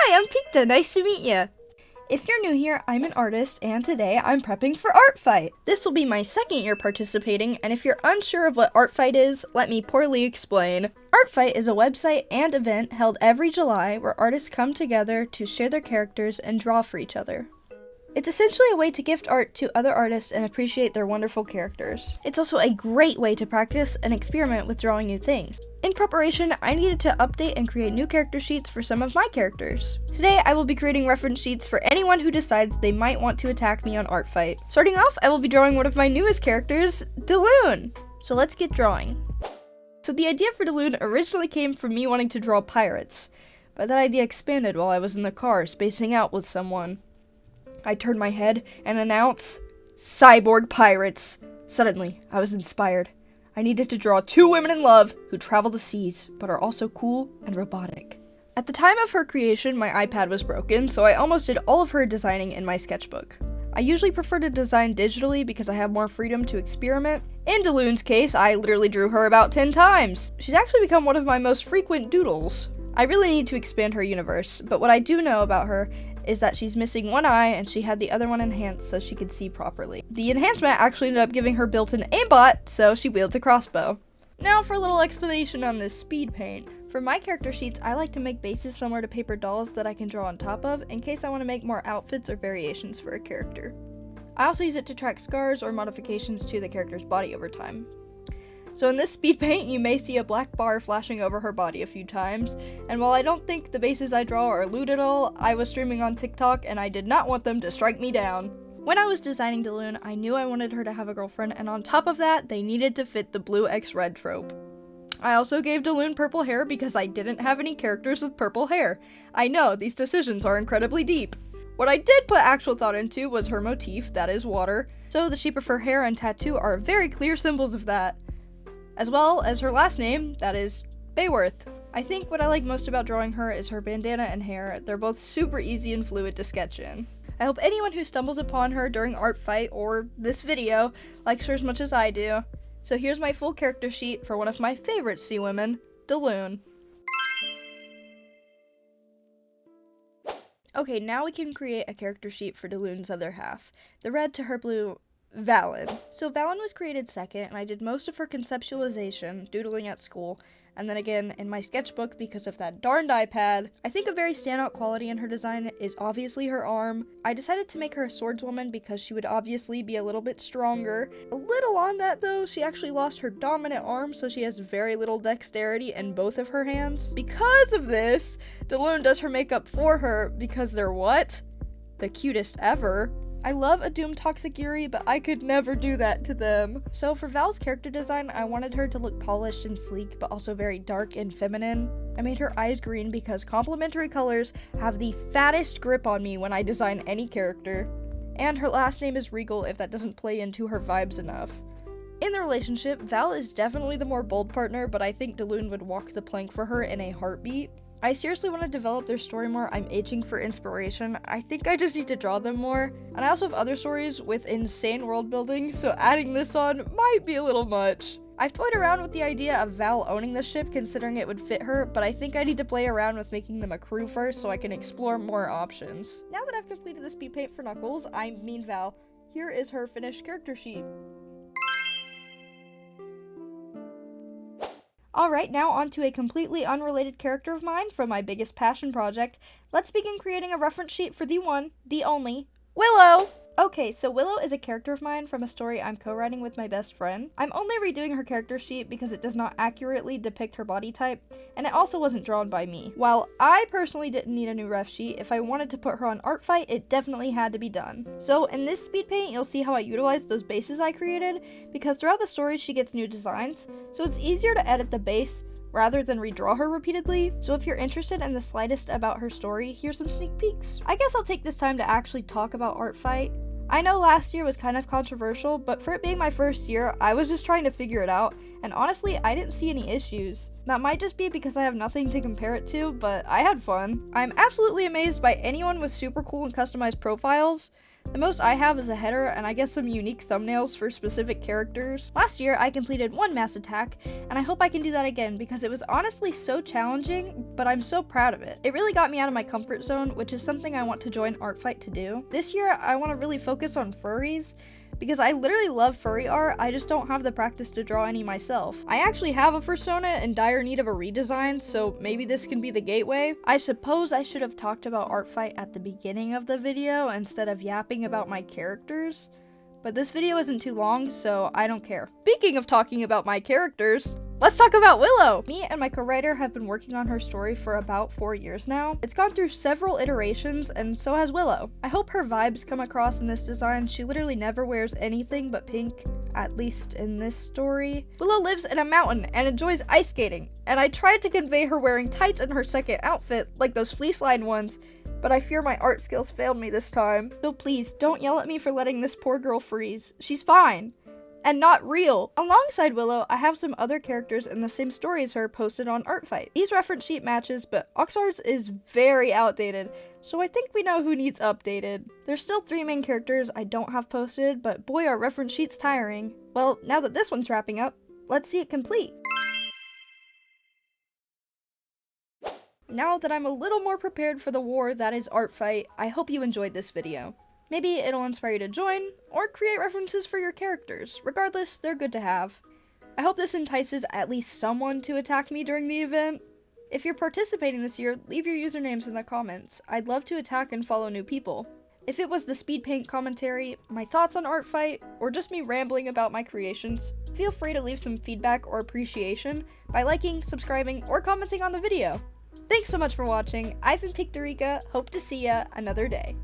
Hi, I'm Pita. Nice to meet you. If you're new here, I'm an artist, and today I'm prepping for Artfight. This will be my second year participating, and if you're unsure of what Artfight is, let me poorly explain. Artfight is a website and event held every July where artists come together to share their characters and draw for each other. It's essentially a way to gift art to other artists and appreciate their wonderful characters. It's also a great way to practice and experiment with drawing new things. In preparation, I needed to update and create new character sheets for some of my characters. Today, I will be creating reference sheets for anyone who decides they might want to attack me on Artfight. Starting off, I will be drawing one of my newest characters, Deon. So let's get drawing. So the idea for Deon originally came from me wanting to draw pirates, but that idea expanded while I was in the car spacing out with someone. I turned my head and announced, "Cyborg pirates." Suddenly, I was inspired. I needed to draw two women in love who travel the seas, but are also cool and robotic. At the time of her creation, my iPad was broken, so I almost did all of her designing in my sketchbook. I usually prefer to design digitally because I have more freedom to experiment. In Deon's case, I literally drew her about 10 times. She's actually become one of my most frequent doodles. I really need to expand her universe, but what I do know about her is that she's missing one eye and she had the other one enhanced so she could see properly. The enhancement actually ended up giving her built-in aimbot, so she wields a crossbow. Now for a little explanation on this speed paint. For my character sheets, I like to make bases similar to paper dolls that I can draw on top of in case I want to make more outfits or variations for a character. I also use it to track scars or modifications to the character's body over time. So in this speed paint, you may see a black bar flashing over her body a few times, and while I don't think the bases I draw are lewd at all, I was streaming on TikTok and I did not want them to strike me down. When I was designing Deon, I knew I wanted her to have a girlfriend, and on top of that, they needed to fit the blue x red trope. I also gave Deon purple hair because I didn't have any characters with purple hair. I know, these decisions are incredibly deep. What I did put actual thought into was her motif, that is water, so the shape of her hair and tattoo are very clear symbols of that. As well as her last name, that is Bayworth. I think what I like most about drawing her is her bandana and hair. They're both super easy and fluid to sketch in. I hope anyone who stumbles upon her during Artfight or this video likes her as much as I do. So here's my full character sheet for one of my favorite sea women, Deon. Okay, now we can create a character sheet for Deon's other half, the red to her blue Valon. So Valon was created second, and I did most of her conceptualization, doodling at school, and then again in my sketchbook because of that darned iPad. I think a very standout quality in her design is obviously her arm. I decided to make her a swordswoman because she would obviously be a little bit stronger. A little on that though, she actually lost her dominant arm, so she has very little dexterity in both of her hands. Because of this, Deon does her makeup for her because they're what? The cutest ever. I love a Doom Toxic Yuri, but I could never do that to them. So for Val's character design, I wanted her to look polished and sleek, but also very dark and feminine. I made her eyes green because complementary colors have the fattest grip on me when I design any character. And her last name is Regal if that doesn't play into her vibes enough. In the relationship, Val is definitely the more bold partner, but I think Deon would walk the plank for her in a heartbeat. I seriously want to develop their story more. I'm itching for inspiration. I think I just need to draw them more. And I also have other stories with insane world building, so adding this on might be a little much. I've toyed around with the idea of Val owning the ship, considering it would fit her, but I think I need to play around with making them a crew first so I can explore more options. Now that I've completed the speed paint for Knuckles, I mean Val, here is her finished character sheet. Alright, now on to a completely unrelated character of mine from my biggest passion project. Let's begin creating a reference sheet for the one, the only, Willow! Okay, so Willow is a character of mine from a story I'm co-writing with my best friend. I'm only redoing her character sheet because it does not accurately depict her body type, and it also wasn't drawn by me. While I personally didn't need a new ref sheet, if I wanted to put her on Artfight, it definitely had to be done. So in this speed paint, you'll see how I utilized those bases I created, because throughout the story she gets new designs, so it's easier to edit the base rather than redraw her repeatedly. So if you're interested in the slightest about her story, here's some sneak peeks. I guess I'll take this time to actually talk about Artfight. I know last year was kind of controversial, but for it being my first year, I was just trying to figure it out, and honestly, I didn't see any issues. That might just be because I have nothing to compare it to, but I had fun. I'm absolutely amazed by anyone with super cool and customized profiles. The most I have is a header and I guess some unique thumbnails for specific characters. Last year I completed one mass attack, and I hope I can do that again because it was honestly so challenging, but I'm so proud of it. It really got me out of my comfort zone, which is something I want to join Artfight to do. This year I want to really focus on furries, because I literally love furry art, I just don't have the practice to draw any myself. I actually have a fursona in dire need of a redesign, so maybe this can be the gateway. I suppose I should have talked about Artfight at the beginning of the video instead of yapping about my characters, but this video isn't too long, so I don't care. Speaking of talking about my characters, let's talk about Willow! Me and my co-writer have been working on her story for about 4 years now. It's gone through several iterations, and so has Willow. I hope her vibes come across in this design. She literally never wears anything but pink, at least in this story. Willow lives in a mountain and enjoys ice skating, and I tried to convey her wearing tights in her second outfit, like those fleece-lined ones, but I fear my art skills failed me this time. So please, don't yell at me for letting this poor girl freeze. She's fine. And not real. Alongside Willow, I have some other characters in the same story as her posted on Artfight. These reference sheet matches, but Oxar's is very outdated, so I think we know who needs updated. There's still 3 main characters I don't have posted, but boy are reference sheets tiring. Well, now that this one's wrapping up, let's see it complete. Now that I'm a little more prepared for the war that is Artfight, I hope you enjoyed this video. Maybe it'll inspire you to join, or create references for your characters. Regardless, they're good to have. I hope this entices at least someone to attack me during the event. If you're participating this year, leave your usernames in the comments. I'd love to attack and follow new people. If it was the speed paint commentary, my thoughts on Artfight, or just me rambling about my creations, feel free to leave some feedback or appreciation by liking, subscribing, or commenting on the video. Thanks so much for watching. I've been Pictorica. Hope to see ya another day.